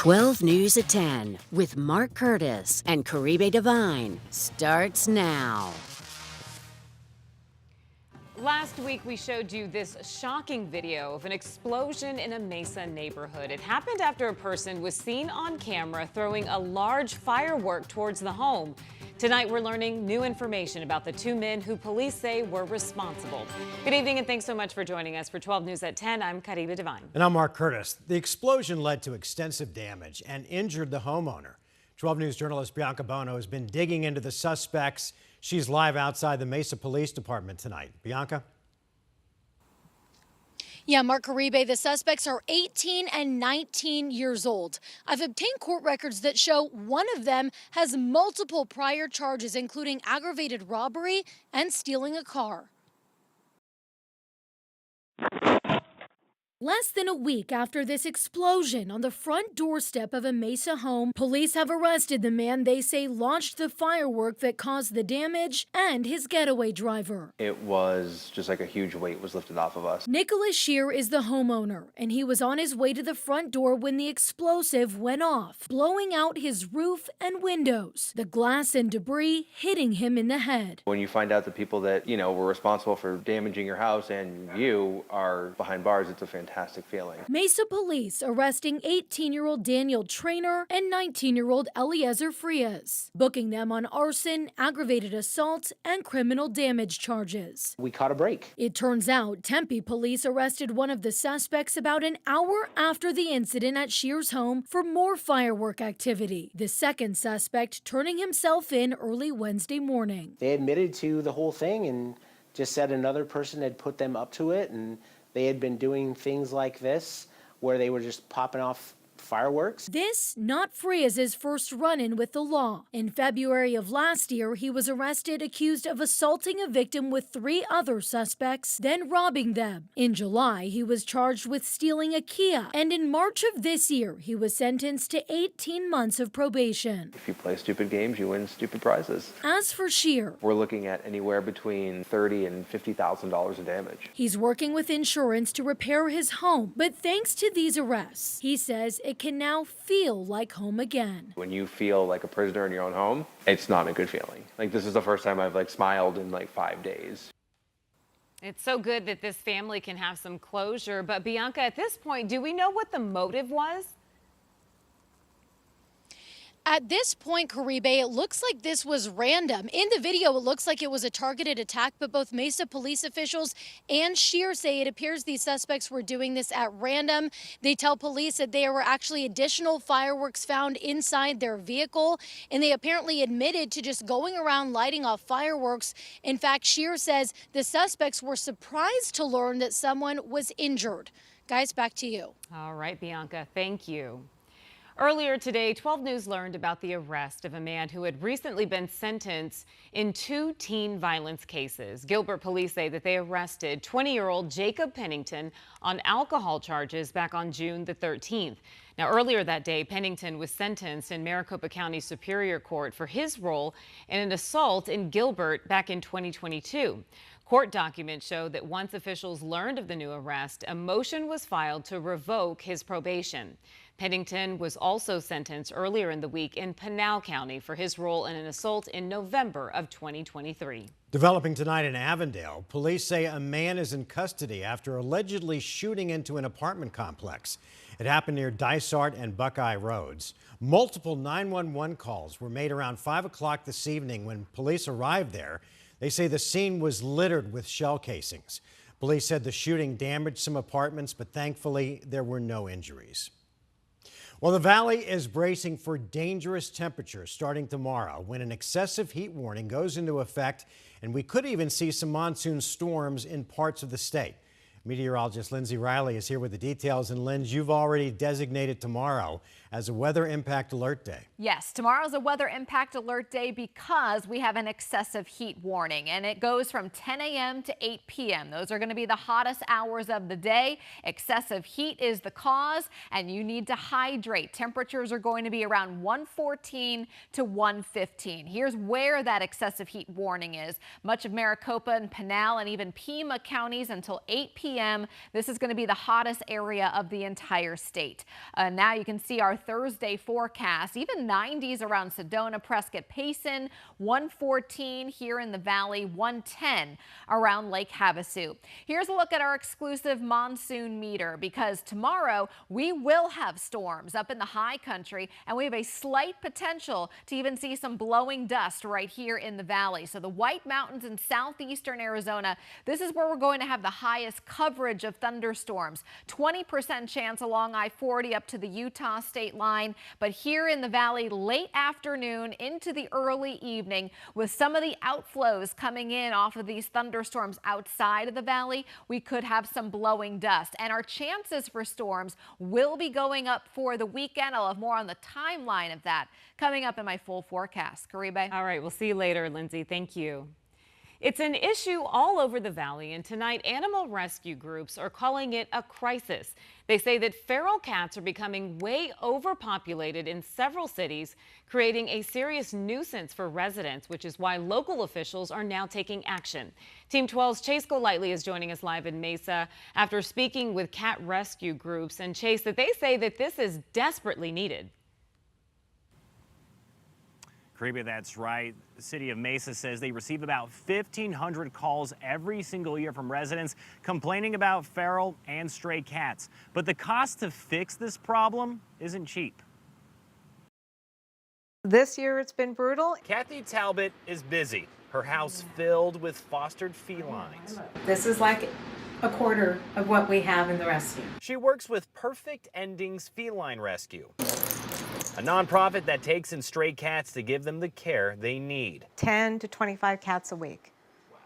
12 News at 10 with Mark Curtis and Caribe Divine starts now. Last week, we showed you this shocking video of an explosion in a Mesa neighborhood. It happened after a person was seen on camera throwing a large firework towards the home. Tonight, we're learning new information about the two men who police say were responsible. Good evening, and thanks so much for joining us for 12 News at 10. I'm Caribe Divine. And I'm Mark Curtis. The explosion led to extensive damage and injured the homeowner. 12 News journalist Bianca Bono has been digging into the suspects. She's live outside the Mesa Police Department tonight. Bianca? Yeah, Mark Caribe, the suspects are 18 and 19 years old. I've obtained court records that show one of them has multiple prior charges, including aggravated robbery and stealing a car. Less than a week after this explosion on the front doorstep of a Mesa home, police have arrested the man they say launched the firework that caused the damage and his getaway driver. It was just like a huge weight was lifted off of us. Nicholas Shear is the homeowner, and he was on his way to the front door when the explosive went off, blowing out his roof and windows, the glass and debris hitting him in the head. When you find out the people that, were responsible for damaging your house and you are behind bars, it's a fantastic feeling. Mesa police arresting 18-year-old Daniel Trainer and 19-year-old Eliezer Frias, booking them on arson, aggravated assault, and criminal damage charges. We caught a break. It turns out Tempe police arrested one of the suspects about an hour after the incident at Shear's home for more firework activity. The second suspect turning himself in early Wednesday morning. They admitted to the whole thing and just said another person had put them up to it, and they had been doing things like this where they were just popping off fireworks. This not Frias' first run-in with the law. In February of last year, he was arrested accused of assaulting a victim with 3 other suspects, then robbing them. In July, he was charged with stealing a Kia, and in March of this year, he was sentenced to 18 months of probation. If you play stupid games, you win stupid prizes. As for Shear, We're looking at anywhere between $30,000 and $50,000 in damage. he's working with insurance to repair his home, but thanks to these arrests, he says it can now feel like home again. When you feel like a prisoner in your own home, it's not a good feeling. This is the first time I've smiled in 5 days. It's so good that this family can have some closure. But Bianca, at this point, do we know what the motive was? At this point, Caribe, it looks like this was random. In the video, it looks like it was a targeted attack, but both Mesa police officials and Shear say it appears these suspects were doing this at random. They tell police that there were actually additional fireworks found inside their vehicle, and they apparently admitted to just going around lighting off fireworks. In fact, Shear says the suspects were surprised to learn that someone was injured. Guys, back to you. All right, Bianca, thank you. Earlier today, 12 News learned about the arrest of a man who had recently been sentenced in 2 teen violence cases. Gilbert police say that they arrested 20-year-old Jacob Pennington on alcohol charges back on June the 13th. Now, earlier that day, Pennington was sentenced in Maricopa County Superior Court for his role in an assault in Gilbert back in 2022. Court documents show that once officials learned of the new arrest, a motion was filed to revoke his probation. Pennington was also sentenced earlier in the week in Pinal County for his role in an assault in November of 2023. Developing tonight in Avondale, police say a man is in custody after allegedly shooting into an apartment complex. It happened near Dysart and Buckeye Roads. Multiple 911 calls were made around 5 o'clock this evening when police arrived there. They say the scene was littered with shell casings. Police said the shooting damaged some apartments, but thankfully there were no injuries. Well, the valley is bracing for dangerous temperatures starting tomorrow when an excessive heat warning goes into effect, and we could even see some monsoon storms in parts of the state. Meteorologist Lindsay Riley is here with the details. And Lindsay, you've already designated tomorrow as a weather impact alert day. Yes, tomorrow's a weather impact alert day because we have an excessive heat warning, and it goes from 10 a.m. to 8 p.m. Those are going to be the hottest hours of the day. Excessive heat is the cause, and you need to hydrate. Temperatures are going to be around 114 to 115. Here's where that excessive heat warning is. Much of Maricopa and Pinal and even Pima counties until 8 p.m. p.m. This is going to be the hottest area of the entire state. Now you can see our Thursday forecast, even 90s around Sedona, Prescott, Payson, 114 here in the valley, 110 around Lake Havasu. Here's a look at our exclusive monsoon meter, because tomorrow we will have storms up in the high country, and we have a slight potential to even see some blowing dust right here in the valley. So the White Mountains in southeastern Arizona, this is where we're going to have the highest coverage of thunderstorms. 20% chance along I-40 up to the Utah state line, but here in the valley late afternoon into the early evening, with some of the outflows coming in off of these thunderstorms outside of the valley, we could have some blowing dust, and our chances for storms will be going up for the weekend. I'll have more on the timeline of that coming up in my full forecast. Caribe. All right, we'll see you later, Lindsay. Thank you. It's an issue all over the valley, and tonight animal rescue groups are calling it a crisis. They say that feral cats are becoming way overpopulated in several cities, creating a serious nuisance for residents, which is why local officials are now taking action. Team 12's Chase Golightly is joining us live in Mesa after speaking with cat rescue groups. And Chase, that they say that this is desperately needed. Caribe, that's right. The city of Mesa says they receive about 1,500 calls every single year from residents complaining about feral and stray cats. But the cost to fix this problem isn't cheap. This year it's been brutal. Kathy Talbot is busy. Her house filled with fostered felines. This is like a quarter of what we have in the rescue. She works with Perfect Endings Feline Rescue, a nonprofit that takes in stray cats to give them the care they need. 10 to 25 cats a week.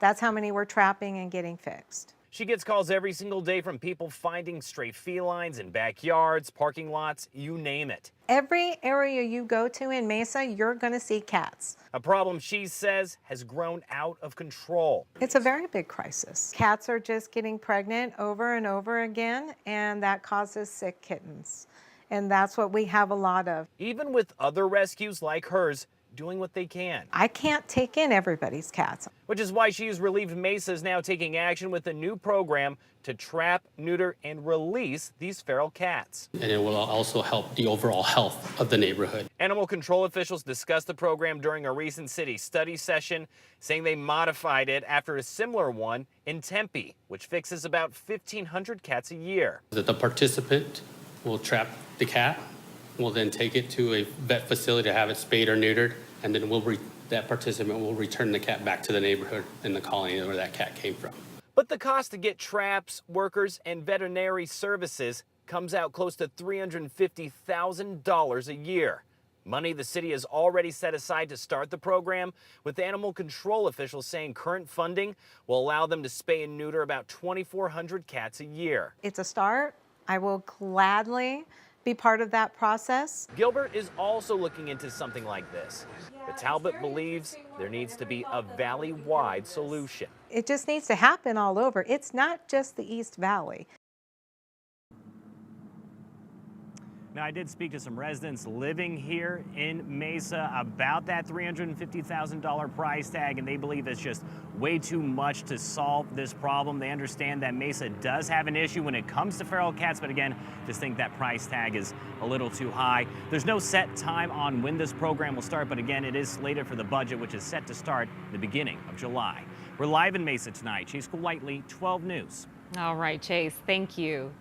That's how many we're trapping and getting fixed. She gets calls every single day from people finding stray felines in backyards, parking lots, you name it. Every area you go to in Mesa, you're going to see cats. A problem she says has grown out of control. It's a very big crisis. Cats are just getting pregnant over and over again, and that causes sick kittens. And that's what we have a lot of. Even with other rescues like hers doing what they can. I can't take in everybody's cats. Which is why she's relieved Mesa is now taking action with a new program to trap, neuter, and release these feral cats. And it will also help the overall health of the neighborhood. Animal control officials discussed the program during a recent city study session, saying they modified it after a similar one in Tempe, which fixes about 1,500 cats a year. The participant will trap the cat, we'll then take it to a vet facility to have it spayed or neutered, and then that participant will return the cat back to the neighborhood in the colony where that cat came from. But the cost to get traps, workers, and veterinary services comes out close to $350,000 a year. Money the city has already set aside to start the program, with animal control officials saying current funding will allow them to spay and neuter about 2,400 cats a year. It's a start. I will gladly be part of that process. Gilbert is also looking into something like this, but Talbot believes there needs to be a valley-wide solution. It just needs to happen all over. It's not just the East Valley. Now, I did speak to some residents living here in Mesa about that $350,000 price tag, and they believe it's just way too much to solve this problem. They understand that Mesa does have an issue when it comes to feral cats, but again, just think that price tag is a little too high. There's no set time on when this program will start, but again, it is slated for the budget, which is set to start the beginning of July. We're live in Mesa tonight. Chase Golightly, 12 News. All right, Chase, thank you.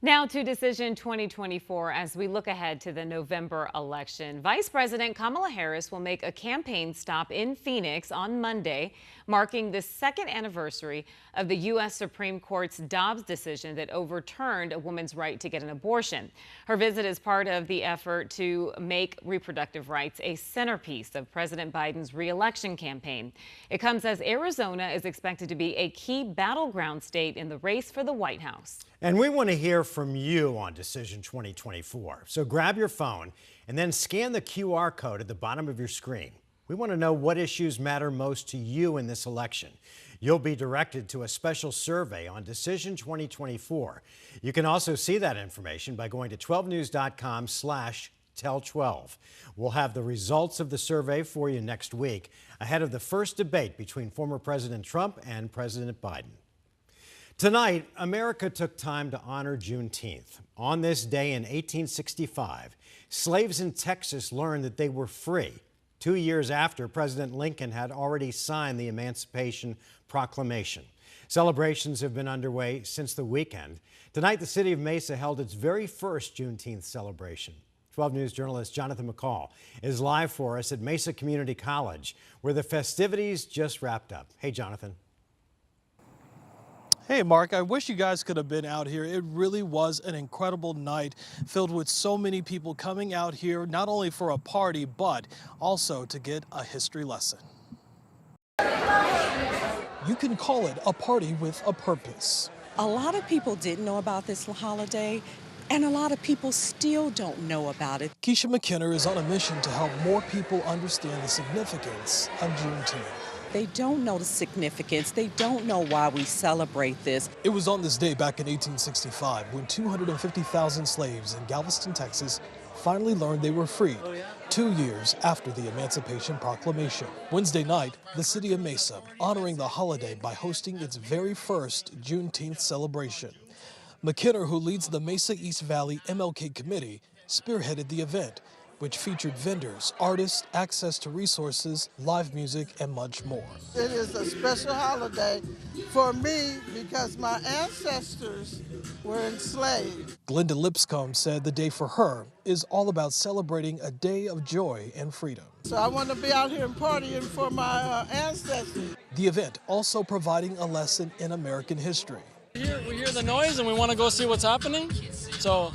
Now to Decision 2024 as we look ahead to the November election. Vice President Kamala Harris will make a campaign stop in Phoenix on Monday, marking the second anniversary of the U.S. Supreme Court's Dobbs decision that overturned a woman's right to get an abortion. Her visit is part of the effort to make reproductive rights a centerpiece of President Biden's re-election campaign. It comes as Arizona is expected to be a key battleground state in the race for the White House. And we want to hear from you on Decision 2024. So grab your phone and then scan the QR code at the bottom of your screen. We want to know what issues matter most to you in this election. You'll be directed to a special survey on Decision 2024. You can also see that information by going to 12news.com/tell12. We'll have the results of the survey for you next week, ahead of the first debate between former President Trump and President Biden. Tonight, America took time to honor Juneteenth. On this day in 1865, slaves in Texas learned that they were free. 2 years after, President Lincoln had already signed the Emancipation Proclamation. Celebrations have been underway since the weekend. Tonight, the city of Mesa held its very first Juneteenth celebration. 12 News journalist Jonathan McCall is live for us at Mesa Community College, where the festivities just wrapped up. Hey, Jonathan. Hey, Mark, I wish you guys could have been out here. It really was an incredible night filled with so many people coming out here, not only for a party, but also to get a history lesson. You can call it a party with a purpose. A lot of people didn't know about this holiday, and a lot of people still don't know about it. Keisha McKinner is on a mission to help more people understand the significance of Juneteenth. They don't know the significance. They don't know why we celebrate this. It was on this day back in 1865 when 250,000 slaves in Galveston, Texas, finally learned they were free 2 years after the Emancipation Proclamation. Wednesday night, the city of Mesa honoring the holiday by hosting its very first Juneteenth celebration. McKinner, who leads the Mesa East Valley MLK Committee, spearheaded the event, which featured vendors, artists, access to resources, live music, and much more. It is a special holiday for me because my ancestors were enslaved. Glenda Lipscomb said the day for her is all about celebrating a day of joy and freedom. So I want to be out here and partying for my ancestors. The event also providing a lesson in American history. We hear the noise and we want to go see what's happening. So.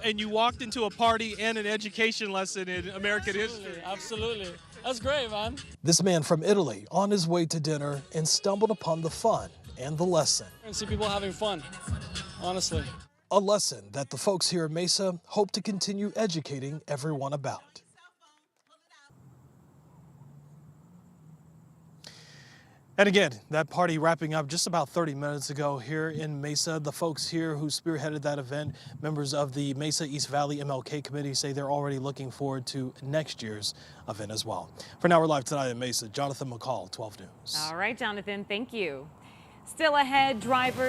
And you walked into a party and an education lesson in American history. Absolutely. That's great, man. This man from Italy on his way to dinner and stumbled upon the fun and the lesson. And see people having fun, honestly. A lesson that the folks here at Mesa hope to continue educating everyone about. And again, that party wrapping up just about 30 minutes ago here in Mesa. The folks here who spearheaded that event, members of the Mesa East Valley MLK Committee, say they're already looking forward to next year's event as well. For now, we're live tonight in Mesa. Jonathan McCall, 12 News. All right, Jonathan, thank you. Still ahead, drivers